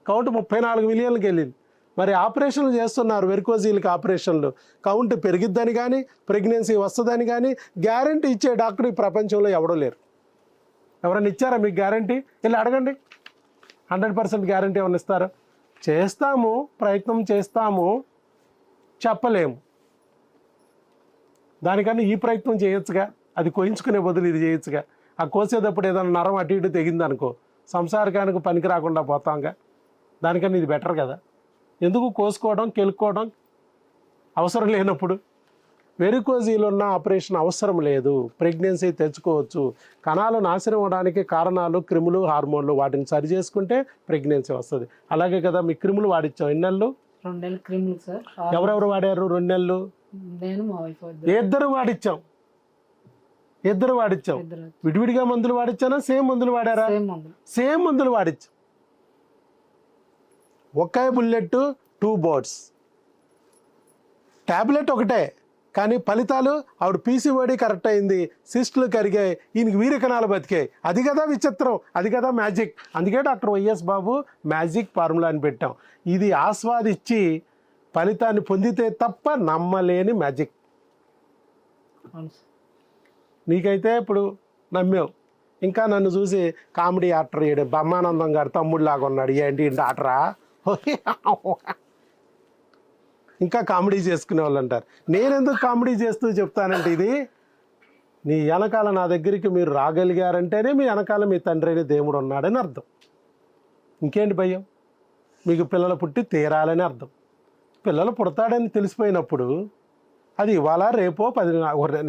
కౌంట్ 34 మిలియన్లకు వెళ్ళింది. మరి ఆపరేషన్లు చేస్తున్నారు, వెరికోజీలకి ఆపరేషన్లు. కౌంట్ పెరిగిద్దని కానీ ప్రెగ్నెన్సీ వస్తుందని కానీ గ్యారంటీ ఇచ్చే డాక్టర్ ఈ ప్రపంచంలో ఎవడో లేరు. ఎవరైనా ఇచ్చారా మీకు గ్యారంటీ? వెళ్ళి అడగండి. 100% గ్యారంటీ ఏమైనా ఇస్తారా? చేస్తాము, ప్రయత్నం చేస్తాము, చెప్పలేము. దానికన్నా ఈ ప్రయత్నం చేయొచ్చుగా, అది కోయించుకునే బదులు ఇది చేయొచ్చుగా. ఆ కోసేటప్పుడు ఏదైనా నరం అటు ఇటు తెగిందనుకో, సంసారికానికి పనికి రాకుండా పోతాంగా. దానికన్నా ఇది బెటర్ కదా. ఎందుకు కోసుకోవడం, కెలుక్కోవడం అవసరం లేనప్పుడు? వెరికోజీలు ఉన్న ఆపరేషన్ అవసరం లేదు, ప్రెగ్నెన్సీ తెచ్చుకోవచ్చు. కణాలు నాశనం అవ్వడానికి కారణాలు క్రిములు, హార్మోన్లు, వాటిని సరి చేసుకుంటే ప్రెగ్నెన్సీ వస్తుంది. అలాగే కదా మీ క్రిములు వాడిచ్చాం ఎన్ని నెలలు? 2 నెలలు క్రీములు సార్. ఎవరెవరు వాడారు 2 నెలలు? నేను మా వైఫ్ ఇద్దరు వాడిచ్చాం. విడివిడిగా మందులు వాడిచ్చానా సేమ్ మందులు వాడారా? సేమ్ మందులు వాడిచ్చాం. ఒకే బుల్లెట్ 2 బోర్డ్స్. ట్యాబ్లెట్ ఒకటే కానీ ఫలితాలు ఆవిడ పీసీఓడి కరెక్ట్ అయింది, సిస్టులు కరిగాయి, ఈయనకి వీరకణాలు బతికాయి. అది కదా విచిత్రం, అది కదా మ్యాజిక్. అందుకే డాక్టర్ వైఎస్ బాబు మ్యాజిక్ ఫార్ములా అని పెట్టాం. ఇది ఆస్వాదించి ఫలితాన్ని పొందితే తప్ప నమ్మలేని మ్యాజిక్. నీకైతే ఇప్పుడు నమ్మావు. ఇంకా నన్ను చూసి కామెడీ యాక్టర్ చేయడం, బ్రహ్మానందం గారు తమ్ముడిలాగా ఉన్నాడు, ఏంటి డాక్టరా ఇంకా కామెడీ చేసుకునే వాళ్ళు అంటారు. నేనెందుకు కామెడీ చేస్తూ చెప్తానంటే, ఇది నీ వెనకాల నా దగ్గరికి మీరు రాగలిగారంటేనే మీ వెనకాల మీ తండ్రి అనే దేవుడు ఉన్నాడని అర్థం. ఇంకేంటి భయం? మీకు పిల్లలు పుట్టి తీరాలని అర్థం. పిల్లలు పుడతాడని తెలిసిపోయినప్పుడు అది ఇవాళ రేపో 10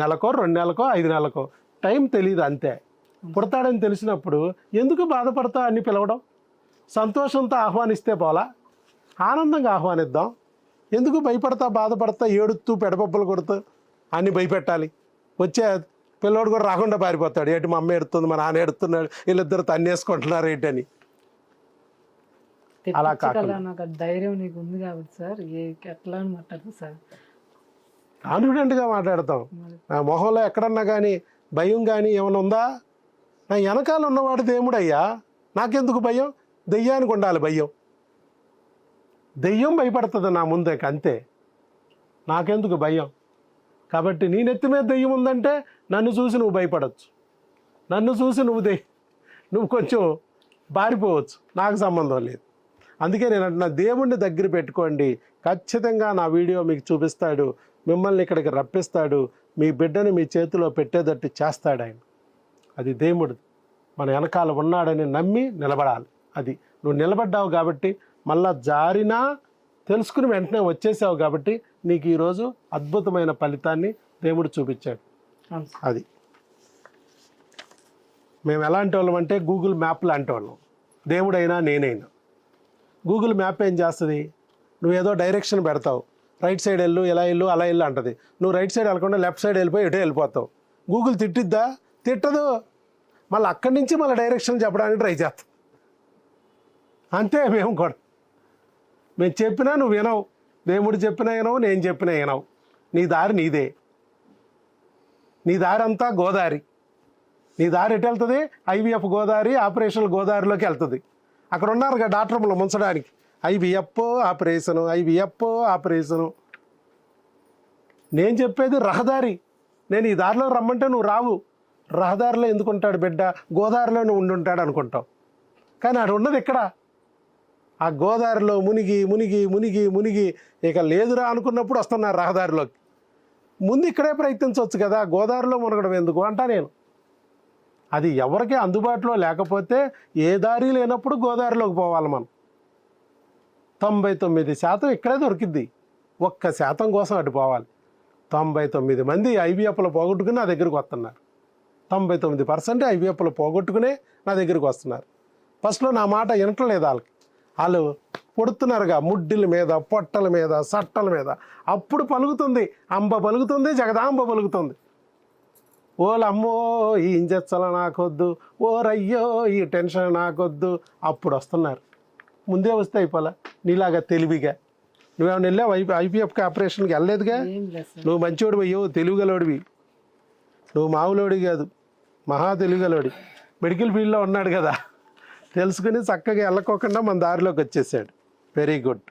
నెలకో 2 నెలకో 5 నెలకో టైం తెలియదు అంతే. పుడతాడని తెలిసినప్పుడు ఎందుకు బాధపడతా అని పిలవడం? సంతోషంతో ఆహ్వానిస్తే పోలా, ఆనందంగా ఆహ్వానిద్దాం. ఎందుకు భయపడతా, బాధపడతా, ఏడుతూ పెడపప్పులు కొడుతూ అన్ని భయపెట్టాలి? వచ్చే పిల్లోడు కూడా రాకుండా పారిపోతాడు. ఏంటి మా అమ్మ ఎడుతుంది, మా నాన్న ఎడుతున్నాడు, వీళ్ళిద్దరు తన్నేసుకుంటున్నారు ఏంటని. అలా కాకుండా నాకు ధైర్యం నీకు ఉంది కాబట్టి సార్, ఎట్లా అని మాట్లాడదు సార్, కాన్ఫిడెంట్గా మాట్లాడతాం. నా మొహంలో ఎక్కడన్నా కానీ భయం కానీ ఏమైనా ఉందా? నా వెనకాల ఉన్నవాడు దేవుడయ్యా, నాకెందుకు భయం? దెయ్యానికి ఉండాలి భయం. దెయ్యం భయపడుతుంది నా ముందే, అంతే. నాకెందుకు భయం? కాబట్టి నీ నెత్తి మీద దెయ్యం ఉందంటే నన్ను చూసి నువ్వు భయపడవచ్చు, నన్ను చూసి నువ్వు కొంచెం బారిపోవచ్చు, నాకు సంబంధం లేదు. అందుకే నేను అంటున్నా, దేవుణ్ణి దగ్గర పెట్టుకోండి. ఖచ్చితంగా నా వీడియో మీకు చూపిస్తాడు, మిమ్మల్ని ఇక్కడికి రప్పిస్తాడు, మీ బిడ్డని మీ చేతిలో పెట్టేటట్టు చేస్తాడు ఆయన. అది దేవుడు మన వెనకాల ఉన్నాడని నమ్మి నిలబడాలి. అది నువ్వు నిలబడ్డావు కాబట్టి, మళ్ళా జారినా తెలుసుకుని వెంటనే వచ్చేసావు కాబట్టి నీకు ఈరోజు అద్భుతమైన ఫలితాన్ని దేవుడు చూపించాడు. అది మేము ఎలాంటి వాళ్ళం అంటే గూగుల్ మ్యాప్ లాంటి వాళ్ళం. దేవుడైనా నేనైనా. గూగుల్ మ్యాప్ ఏం చేస్తుంది? నువ్వు ఏదో డైరెక్షన్ పెడతావు, రైట్ సైడ్ వెళ్ళు, ఇలా వెళ్ళు, అలా వెళ్ళు అంటది. నువ్వు రైట్ సైడ్ వెళ్ళకుండా లెఫ్ట్ సైడ్ వెళ్ళిపోయి ఎటే వెళ్ళిపోతావు. గూగుల్ తిట్టిద్దా? తిట్టదు. మళ్ళీ అక్కడి నుంచి మళ్ళీ డైరెక్షన్ చెప్పడానికి ట్రై చేస్తాం. అంతే. మేము కూడా మేము చెప్పినా నువ్వు వినవు, దేవుడు చెప్పినా వినవు, నేను చెప్పినా వినవు. నీ దారి నీదే, నీ దారి అంతా గోదావరి. నీ దారి ఎటు వెళ్తుంది? ఐవీఎఫ్ గోదావరి, ఆపరేషన్ గోదావరిలోకి వెళ్తుంది. అక్కడ ఉన్నారు కదా డాక్టర్లు ముంచడానికి, ఐవీఎఫ్ ఆపరేషను, ఐవీఎఫ్ ఆపరేషను. నేను చెప్పేది రహదారి. నేను ఈ దారిలో రమ్మంటే నువ్వు రావు. రహదారిలో ఎందుకుంటాడు బిడ్డ? గోదావరిలోనే ఉండుంటాడు అనుకుంటావు. కానీ అక్కడ ఉన్నది ఇక్కడ. ఆ గోదావరిలో మునిగి మునిగి మునిగి మునిగి ఇక లేదురా అనుకున్నప్పుడు వస్తున్నారు రహదారిలోకి. ముందు ఇక్కడే ప్రయత్నించవచ్చు కదా, గోదావరిలో మునగడం ఎందుకు అంటా నేను. అది ఎవరికి అందుబాటులో లేకపోతే, ఏ దారి లేనప్పుడు గోదావరిలోకి పోవాలి మనం. 99% ఇక్కడే దొరికిద్ది, 1% కోసం అటు పోవాలి. 99 మంది ఐవీఎఫ్లో పోగొట్టుకుని నా దగ్గరికి వస్తున్నారు. 99% ఐవీఎఫ్లో పోగొట్టుకునే నా దగ్గరికి వస్తున్నారు. ఫస్ట్లో నా మాట వినట్లేదు వాళ్ళకి. వాళ్ళు పొడుతున్నారుగా ముడ్డిల మీద, పొట్టల మీద, సట్టల మీద. అప్పుడు పలుకుతుంది అంబ, పలుకుతుంది జగదాంబ, పలుకుతుంది. ఓలమ్మో ఈ ఇంజెచ్చల నాకొద్దు, ఓ రయ్యో ఈ టెన్షన్ నాకొద్దు. అప్పుడు వస్తున్నారు. ముందే వస్తే అయిపోలే నీలాగా తెలివిగా. నువ్వేమైనా వెళ్ళావు ఐపీఎఫ్కి ఆపరేషన్కి? వెళ్ళలేదుగా. నువ్వు మంచివాడివి, అయ్యో తెలివిగలోడివి. నువ్వు మామూలోడి కాదు, మహా తెలివిగలోడి. మెడికల్ ఫీల్డ్లో ఉన్నాడు కదా, తెలుసుకుని చక్కగా వెళ్ళకోకుండా మన దారిలోకి వచ్చేసాడు. Very good.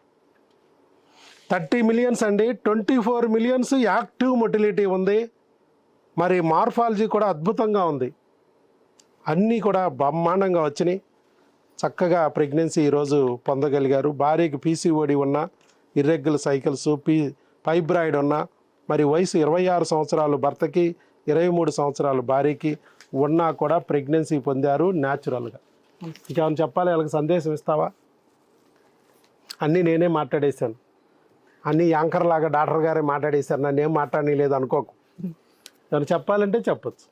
30 మిలియన్స్ అండి, 24 మిలియన్స్ యాక్టివ్ మొటిలిటీ ఉంది. మరి మార్ఫాలజీ కూడా అద్భుతంగా ఉంది. అన్నీ కూడా బ్రహ్మాండంగా వచ్చినాయి. చక్కగా ప్రెగ్నెన్సీ ఈరోజు పొందగలిగారు. భార్యకి పీసీఓడి ఉన్న, ఇర్రెగ్యులర్ సైకిల్స్, ఫైబ్రాయిడ్ ఉన్న, మరి వయసు 26 సంవత్సరాలు భర్తకి, 23 సంవత్సరాలు భార్యకి ఉన్నా కూడా ప్రెగ్నెన్సీ పొందారు న్యాచురల్గా. ఇంకేమైనా చెప్పాలి? వాళ్ళకి సందేశం ఇస్తావా? అన్నీ నేనే మాట్లాడేశాను. అన్ని యాంకర్ లాగా డాక్టర్ గారే మాట్లాడేశారు, నన్ను ఏం మాట్లాడలేదు అనుకోకు. నేను చెప్పాలంటే చెప్పొచ్చు.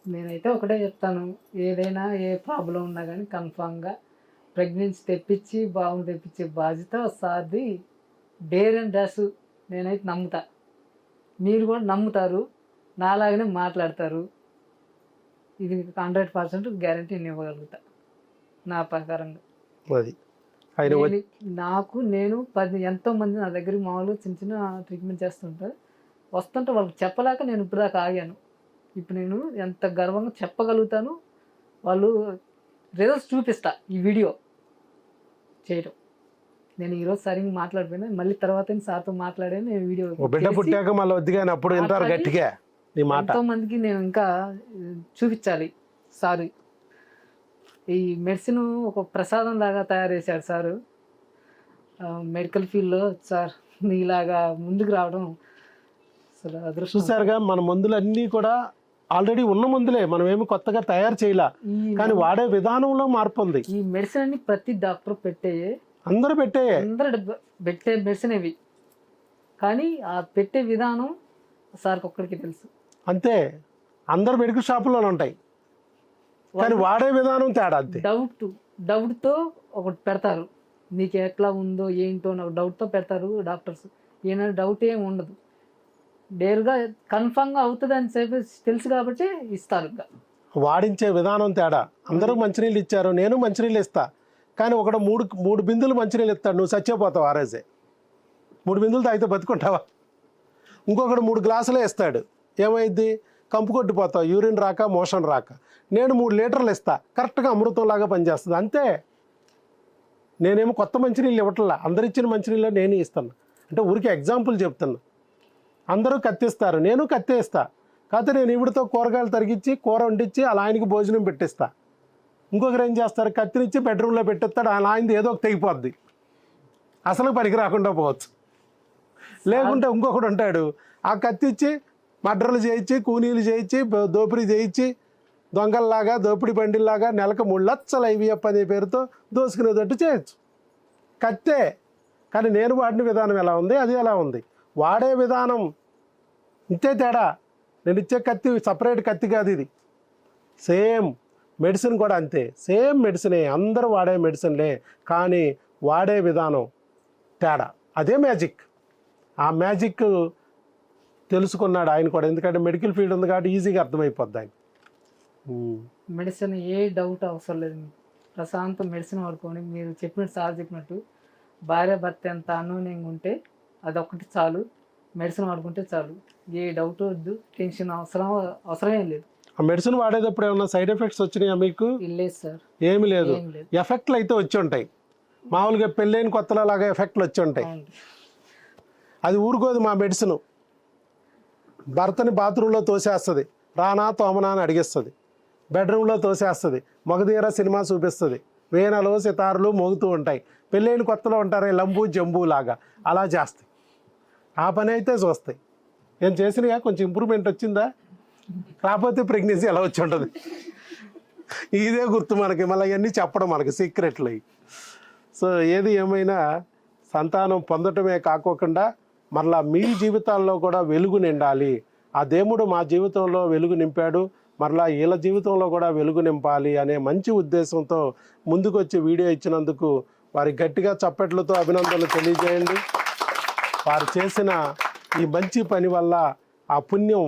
నేనైతే ఒకటే చెప్తాను, ఏదైనా ఏ ప్రాబ్లం ఉన్నా కానీ కన్ఫామ్గా ప్రెగ్నెన్సీ తెప్పించి బాగుంది తెప్పించే బాధ్యత సార్ది. డేర్ అండ్ డాష్ నేనైతే నమ్ముతా, మీరు కూడా నమ్ముతారు, నాలాగనే మాట్లాడతారు. ఇది 100% గ్యారంటీ నేను ఇవ్వగలుగుతా నా ప్రకారంగా. అది ఆయన నేను 10 ఎంతోమంది నా దగ్గరికి మామూలుగా చిన్న చిన్న ట్రీట్మెంట్ చేస్తుంటారు, వస్తుంటే వాళ్ళకి చెప్పలేక నేను ఇప్పుడు దాకా ఆగాను. ఇప్పుడు నేను ఎంత గర్వంగా చెప్పగలుగుతాను, వాళ్ళు రిజల్ట్స్ చూపిస్తా ఈ వీడియో చేయడం. నేను ఈరోజు సరిగ్గా మాట్లాడిపోయినా మళ్ళీ తర్వాత సార్తో మాట్లాడాను. నేను వీడియో బిడ్డ పుట్టాక మళ్ళీ వద్దుగా అప్పుడు వింటారు గట్టిగా నీ మాట. ఎంతో మందికి నేను ఇంకా చూపించాలి. సారు ఈ మెడిసిన్ ఒక ప్రసాదం లాగా తయారు చేశాడు సారు మెడికల్ ఫీల్డ్లో. సార్ నీలాగా ముందుకు రావడం అసలు అదృష్టం. చూసారుగా, మన మందులు అన్నీ కూడా ఆల్రెడీ ఉన్న మందులే, మనం ఏమి కొత్తగా తయారు చేయలే, కానీ వాడే విధానంలో మార్పు ఉంది. ఈ మెడిసిన్ అన్ని ప్రతి డాక్టర్ పెట్టేయే, అందరూ పెట్టే మెడిసిన్ ఇవి, కానీ ఆ పెట్టే విధానం సార్కి ఒక్కడికి తెలుసు. అంతే, అందరు మెడికల్ షాపుల్లోనే ఉంటాయి, కానీ వాడే విధానం తేడా. అంతే, డౌట్తో ఒకటి పెడతారు, నీకు ఎట్లా ఉందో ఏంటో నాకు డౌట్తో పెడతారు డాక్టర్స్. ఏమైనా డౌట్ ఏమి ఉండదు, డేర్గా కన్ఫామ్గా అవుతుంది అని చెప్పి తెలుసు కాబట్టి ఇస్తారు. ఇంకా వాడించే విధానం తేడా. అందరూ మంచినీళ్ళు ఇచ్చారు, నేను మంచినీళ్ళు ఇస్తా, కానీ ఒకడు మూడు బిందులు మంచినీళ్ళు ఇస్తాడు, నువ్వు చచ్చిపోతావు. ఆ రోజే 3 బిందులు తాగితే బతుకుంటావా? ఇంకొకడు 3 గ్లాసులే ఇస్తాడు, ఏమైద్ది? కంపు కొట్టిపోతావు, యూరిన్ రాక మోషన్ రాక. నేను 3 లీటర్లు ఇస్తా, కరెక్ట్గా అమృతంలాగా పనిచేస్తుంది. అంతే, నేనేమో కొత్త మంచినీళ్ళు ఇవ్వట్లా, అందరు ఇచ్చిన మంచినీళ్ళు నేను ఇస్తాను. అంటే ఊరికి ఎగ్జాంపుల్ చెప్తున్నా. అందరూ కత్తిస్తారు, నేను కత్తే ఇస్తా, కాకపోతే నేను ఇవిడితో కూరగాయలు తరిగించి కూర వండించి అలా ఆయనకి భోజనం పెట్టిస్తా. ఇంకొకరు ఏం చేస్తారు, కత్తినిచ్చి బెడ్రూమ్లో పెట్టిస్తాడు, అలా ఆయనది ఏదో ఒక తెగిపోద్ది, అసలు పనికి రాకుండా పోవచ్చు. లేకుంటే ఇంకొకడు ఉంటాడు, ఆ కత్తి ఇచ్చి మర్డర్లు చేయించి కూనీలు చేయించి దోపిడీ చేయించి దొంగల్లాగా దోపిడీ బండిల్లాగా నెలకు 3 లక్షల IVF అనే పేరుతో దోసుకునేటట్టు చేయొచ్చు. కత్తే, కానీ నేను వాడిన విధానం ఎలా ఉంది, అది ఎలా ఉంది, వాడే విధానం ఇంతే తేడా. నేను ఇచ్చే కత్తి సపరేట్ కత్తి కాదు, ఇది సేమ్. మెడిసిన్ కూడా అంతే, సేమ్ మెడిసినే, అందరూ వాడే మెడిసిన్లే, కానీ వాడే విధానం తేడా. అదే మ్యాజిక్. ఆ మ్యాజిక్ తెలుసుకున్నాడు ఆయన కూడా, ఎందుకంటే మెడికల్ ఫీల్డ్ ఉంది కాబట్టి ఈజీగా అర్థమైపోద్ది ఆయన. మెడిసిన్ ఏ డౌట్ అవసరం లేదు, ప్రశాంతం మెడిసిన్ వాడుకొని మీరు చెప్పినట్టు సార్ చెప్పినట్టు భార్య భర్త ఎంత అన్యోన్యంగా ఉంటే అదొకటి చాలు, మెడిసిన్ వాడుకుంటే చాలు. ఏ డౌట్ వద్దు, టెన్షన్ అవసరమే లేదు. ఆ మెడిసిన్ వాడేటప్పుడు ఏమన్నా సైడ్ ఎఫెక్ట్స్ వచ్చినాయా మీకు? లేదు సార్, ఏమి లేదు. ఎఫెక్ట్లు అయితే వచ్చి ఉంటాయి, మామూలుగా పెళ్ళైన కొత్తలో లాగా ఎఫెక్ట్లు వచ్చి ఉంటాయి. అది ఊరుకోదు. మా మెడిసిన్ భర్తని బాత్రూంలో తోసేస్తుంది, రానా తోమనా అని అడిగిస్తుంది, బెడ్రూమ్లో తోసేస్తుంది, మగధీర సినిమా చూపిస్తుంది, వీణలు సితారులు మోగుతూ ఉంటాయి. పెళ్ళైన కొత్తలో ఉంటారే లంబు జంబు లాగా, అలా చేస్తాయి. ఆ పని అయితే చూస్తాయి. నేను చేసినగా కొంచెం ఇంప్రూవ్మెంట్ వచ్చిందా? కాకపోతే ప్రెగ్నెన్సీ ఎలా వచ్చి ఉంటుంది, ఇదే గుర్తు మనకి. మళ్ళీ ఇవన్నీ చెప్పడం మనకి సీక్రెట్లు. సో ఏది ఏమైనా సంతానం పొందటమే కాకోకుండా మరలా మీ జీవితాల్లో కూడా వెలుగు నిండాలి. ఆ దేవుడు మా జీవితంలో వెలుగు నింపాడు, మరలా వీళ్ళ జీవితంలో కూడా వెలుగు నింపాలి అనే మంచి ఉద్దేశంతో ముందుకు వచ్చి వీడియో ఇచ్చినందుకు వారి గట్టిగా చప్పట్లతో అభినందనలు తెలియజేయండి. వారు చేసిన ఈ మంచి పని వల్ల ఆ పుణ్యం,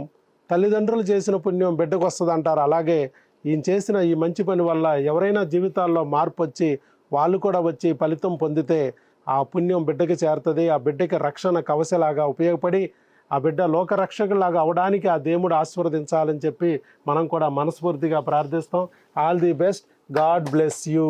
తల్లిదండ్రులు చేసిన పుణ్యం బిడ్డకు వస్తుంది అంటారు. అలాగే ఈయన చేసిన ఈ మంచి పని వల్ల ఎవరైనా జీవితాల్లో మార్పు వచ్చి వాళ్ళు కూడా వచ్చి ఫలితం పొందితే ఆ పుణ్యం బిడ్డకి చేరుతుంది. ఆ బిడ్డకి రక్షణ కవచలాగా ఉపయోగపడి ఆ బిడ్డ లోకరక్షకులాగా అవడానికి ఆ దేవుడు ఆశీర్వదించాలని చెప్పి మనం కూడా మనస్ఫూర్తిగా ప్రార్థిస్తాం. All the best. God bless you.